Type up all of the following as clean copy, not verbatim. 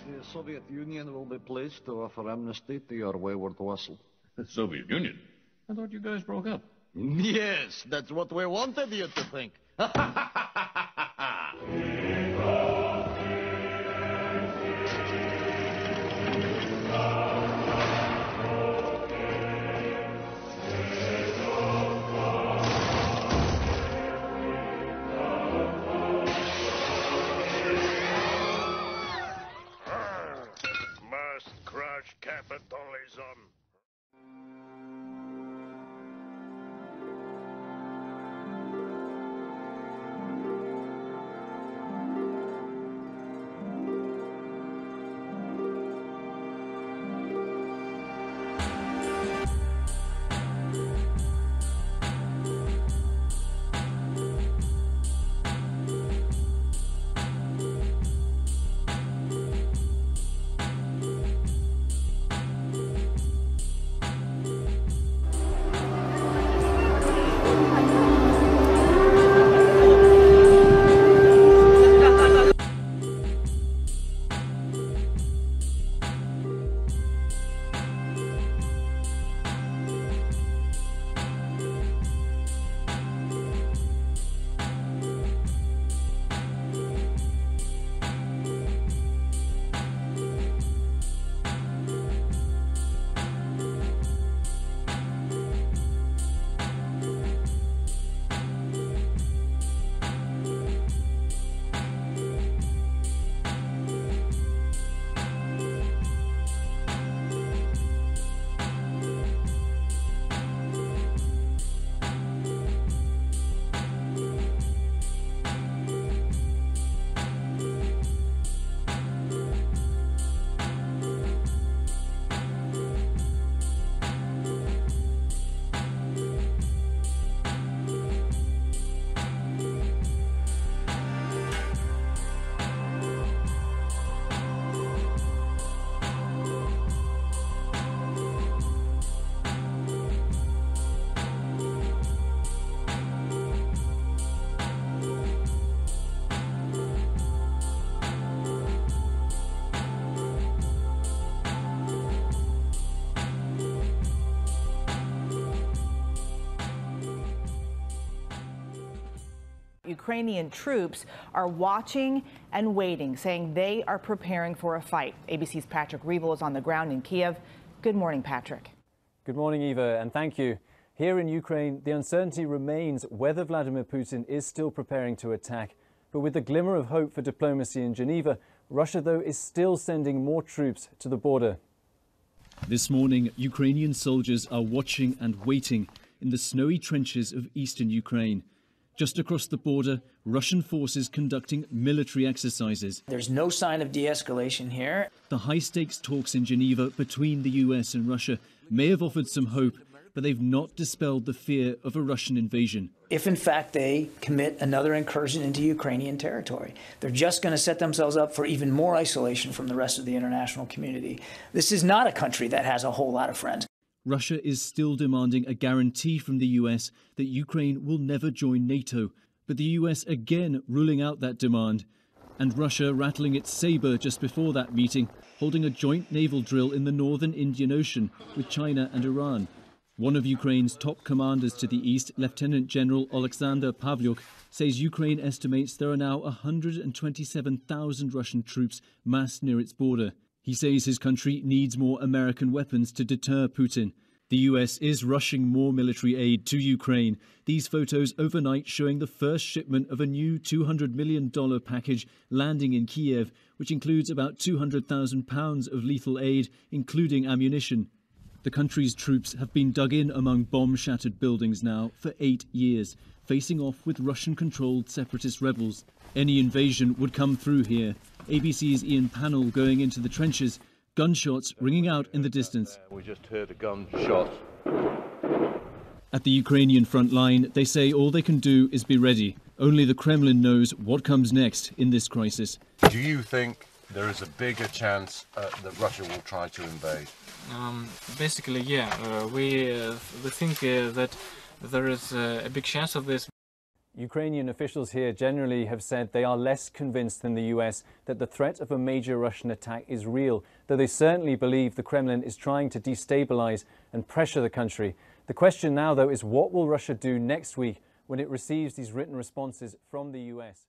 The Soviet Union will be pleased to offer amnesty to your wayward vassal. The Soviet Union? I thought you guys broke up. Yes, that's what we wanted you to think. Must crush capitalism. Ukrainian troops are watching and waiting, saying they are preparing for a fight. ABC's Patrick Revel is on the ground in Kiev. Good morning, Patrick. Good morning, Eva, and thank you. Here in Ukraine, the uncertainty remains whether Vladimir Putin is still preparing to attack. But with the glimmer of hope for diplomacy in Geneva, Russia, though, is still sending more troops to the border. This morning, Ukrainian soldiers are watching and waiting in the snowy trenches of eastern Ukraine. Just across the border, Russian forces conducting military exercises. There's no sign of de-escalation here. The high-stakes talks in Geneva between the US and Russia may have offered some hope, but they've not dispelled the fear of a Russian invasion. If in fact they commit another incursion into Ukrainian territory, they're just going to set themselves up for even more isolation from the rest of the international community. This is not a country that has a whole lot of friends. Russia is still demanding a guarantee from the US that Ukraine will never join NATO, but the US again ruling out that demand. And Russia rattling its sabre just before that meeting, holding a joint naval drill in the northern Indian Ocean with China and Iran. One of Ukraine's top commanders to the east, Lieutenant General Alexander Pavlyuk, says Ukraine estimates there are now 127,000 Russian troops massed near its border. He says his country needs more American weapons to deter Putin. The US is rushing more military aid to Ukraine. These photos overnight showing the first shipment of a new $200 million package landing in Kiev, which includes about £200,000 of lethal aid, including ammunition. The country's troops have been dug in among bomb-shattered buildings now for 8 years, facing off with Russian-controlled separatist rebels. Any invasion would come through here. ABC's Ian Pannell going into the trenches, gunshots ringing out in the distance. We just heard a gunshot. At the Ukrainian front line, they say all they can do is be ready. Only the Kremlin knows what comes next in this crisis. Do you think there is a bigger chance that Russia will try to invade? Basically, yeah. We think that there is a big chance of this. Ukrainian officials here generally have said they are less convinced than the US that the threat of a major Russian attack is real, though they certainly believe the Kremlin is trying to destabilize and pressure the country. The question now, though, is what will Russia do next week when it receives these written responses from the US?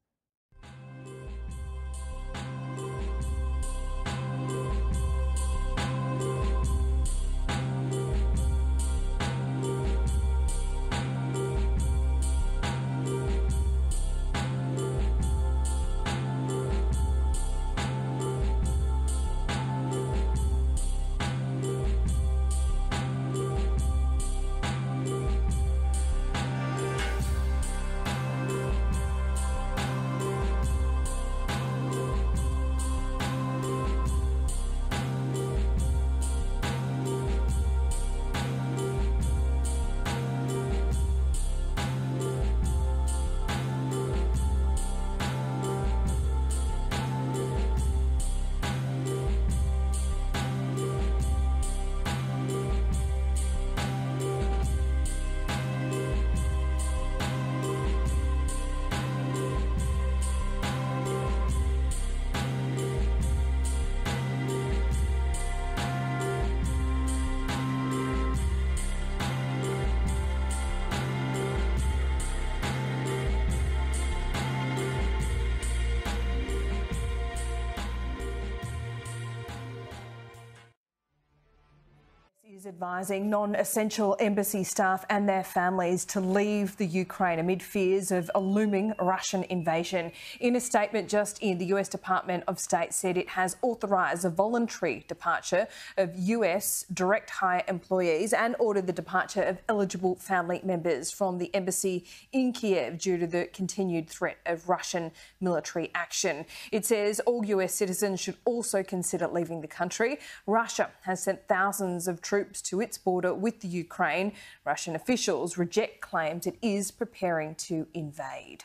Is advising non-essential embassy staff and their families to leave the Ukraine amid fears of a looming Russian invasion. In a statement just in, the US Department of State said it has authorised a voluntary departure of US direct hire employees and ordered the departure of eligible family members from the embassy in Kiev due to the continued threat of Russian military action. It says all US citizens should also consider leaving the country. Russia has sent thousands of troops to its border with the Ukraine. Russian officials reject claims it is preparing to invade.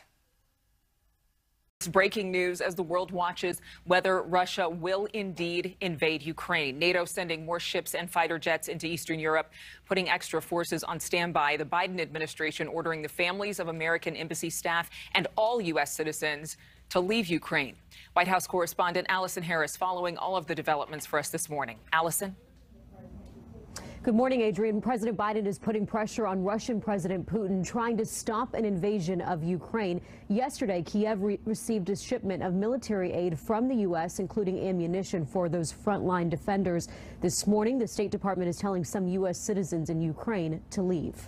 It's breaking news as the world watches whether Russia will indeed invade Ukraine. NATO sending more ships and fighter jets into Eastern Europe, putting extra forces on standby. The Biden administration ordering the families of American embassy staff and all U.S. citizens to leave Ukraine. White House correspondent Allison Harris following all of the developments for us this morning. Allison. Good morning, Adrian. President Biden is putting pressure on Russian President Putin, trying to stop an invasion of Ukraine. Yesterday, Kiev received a shipment of military aid from the U.S., including ammunition for those frontline defenders. This morning, the State Department is telling some U.S. citizens in Ukraine to leave.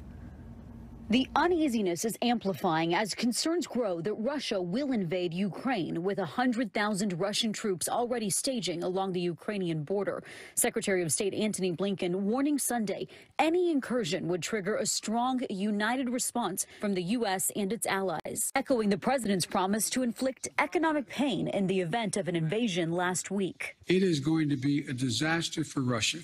The uneasiness is amplifying as concerns grow that Russia will invade Ukraine, with 100,000 Russian troops already staging along the Ukrainian border. Secretary of State Antony Blinken warning Sunday any incursion would trigger a strong, united response from the U.S. and its allies, echoing the president's promise to inflict economic pain in the event of an invasion last week. It is going to be a disaster for Russia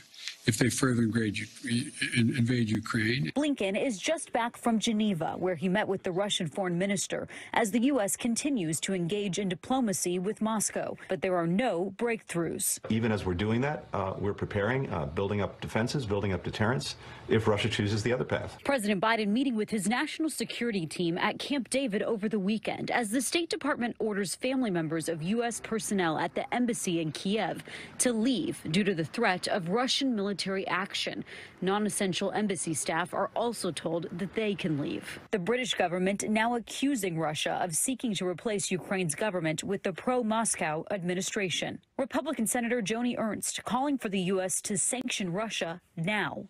if they further invade Ukraine. Blinken is just back from Geneva, where he met with the Russian foreign minister as the U.S. continues to engage in diplomacy with Moscow. But there are no breakthroughs. Even as we're doing that, we're preparing, building up defenses, building up deterrence if Russia chooses the other path. President Biden meeting with his national security team at Camp David over the weekend as the State Department orders family members of U.S. personnel at the embassy in Kiev to leave due to the threat of Russian military action. Non-essential embassy staff are also told that they can leave. The British government now accusing Russia of seeking to replace Ukraine's government with the pro-Moscow administration. Republican Senator Joni Ernst calling for the U.S. to sanction Russia now.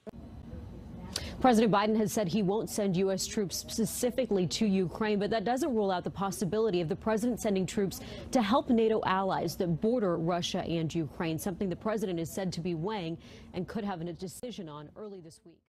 President Biden has said he won't send U.S. troops specifically to Ukraine, but that doesn't rule out the possibility of the president sending troops to help NATO allies that border Russia and Ukraine, something the president is said to be weighing and could have a decision on early this week.